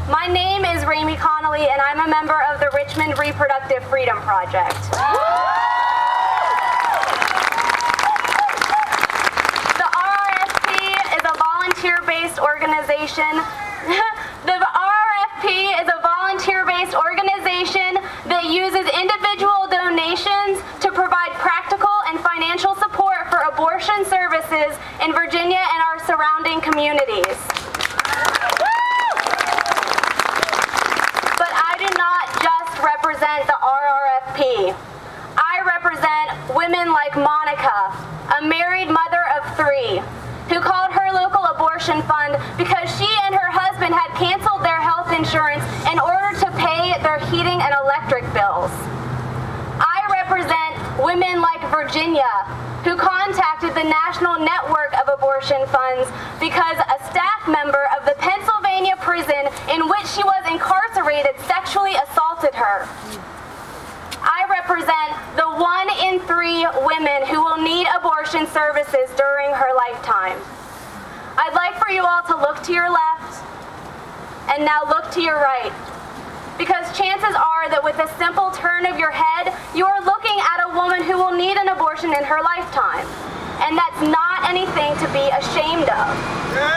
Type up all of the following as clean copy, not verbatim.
My name is Ramey Connelly, and I'm a member of the Richmond Reproductive Freedom Project. The RRFP is a volunteer-based organization. The RRFP is a volunteer-based organization that uses individual donations to provide practical and financial support for abortion services in Virginia and our surrounding communities. But I do not just represent the RRFP. I represent women like Monica, a married mother of 3, who called her local abortion fund because she and her husband had canceled their health insurance in order to pay their heating and electric bills. I represent women like Virginia, who contacted the National Network of Abortion Funds because a staff member of the Pennsylvania prison in which she was incarcerated sexually assaulted her. I represent the 1 in 3 women who will need abortion services during her lifetime. I'd like for you all to look to your left and now look to your right, because chances are that with a simple turn of your head, you are looking at a woman who will need an abortion in her lifetime. And that's not anything to be ashamed of,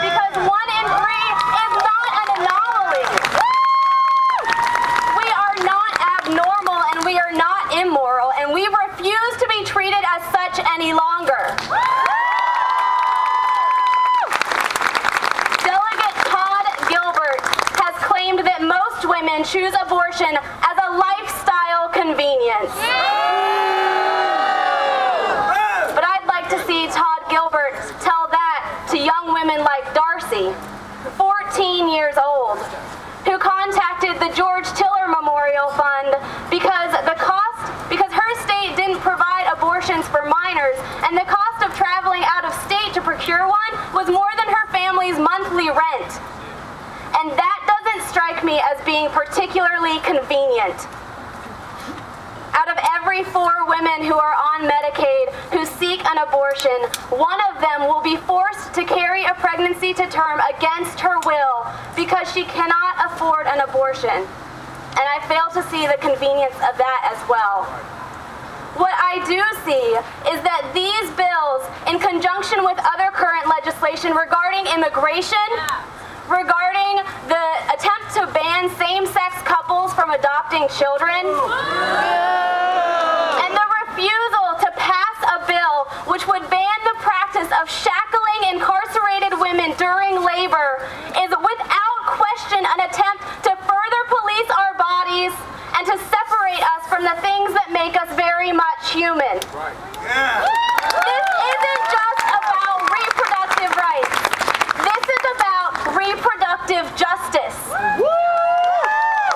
because 1 in 3 is not an anomaly. We are not abnormal, and we are not immoral, and we refuse to be treated as such any longer. Delegate Todd Gilbert has claimed that most women choose abortion as a lifestyle convenience. But I'd like to see Todd Gilbert tell that to young women like Darcy, 14 years old, who contacted the George Tiller Memorial Fund because her state didn't provide abortions for minors, and the cost of traveling out of state to procure one was more than her family's monthly rent. And that doesn't strike me as being particularly convenient. Out of every 4 women who are on Medicaid who seek an abortion, 1 of them will be forced to carry a pregnancy to term against her will because she cannot afford an abortion. And I fail to see the convenience of that as well. What I do see is that these bills, in conjunction with other current legislation regarding immigration, regarding the attempt to ban same-sex couples from adopting children, and the refusal to pass a bill which would ban the practice of shackling incarcerated women during labor, is without question an attempt to further police our bodies and to separate us from the things that make us very much human. Right. Yeah. This isn't just about reproductive rights. This is about reproductive justice.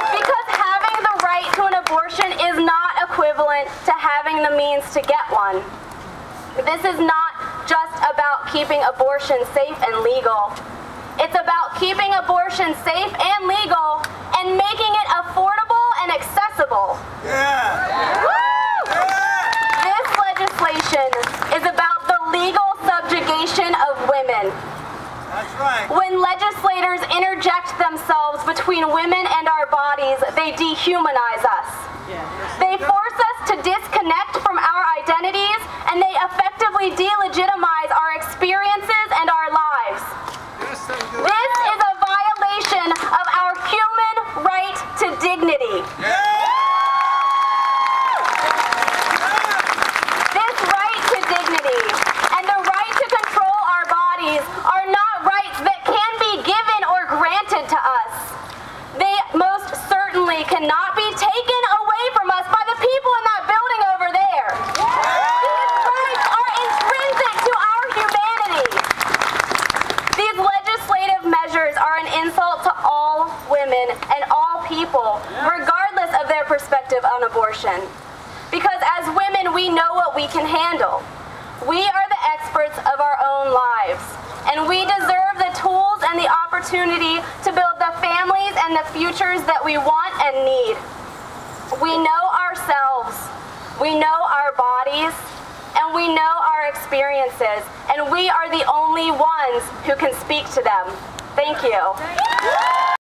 Because having the right to an abortion is not equivalent to having the means to get one. This is not just about keeping abortion safe and legal. It's about keeping abortion safe and legal and making it affordable and accessible. Yeah. This legislation is about the legal subjugation of women. That's right. When legislators interject themselves between women and our bodies, they dehumanize us. They force us to disconnect from our identities, and they effectively delegitimize our experiences and our lives. This is a violation of our human right to dignity. This right to dignity and the right to control our bodies are not rights that can be given or granted to us. They most certainly cannot be taken away from us by the people in that building over there. These rights are intrinsic to our humanity. These legislative measures are an insult to all women and all people, regardless of their perspective on abortion. Because as women, we know what we can handle. We are the experts of our own lives, and we deserve the tools and the opportunity to build the families and the futures that we want and need. We know ourselves, we know our bodies, and we know our experiences, and we are the only ones who can speak to them. Thank you.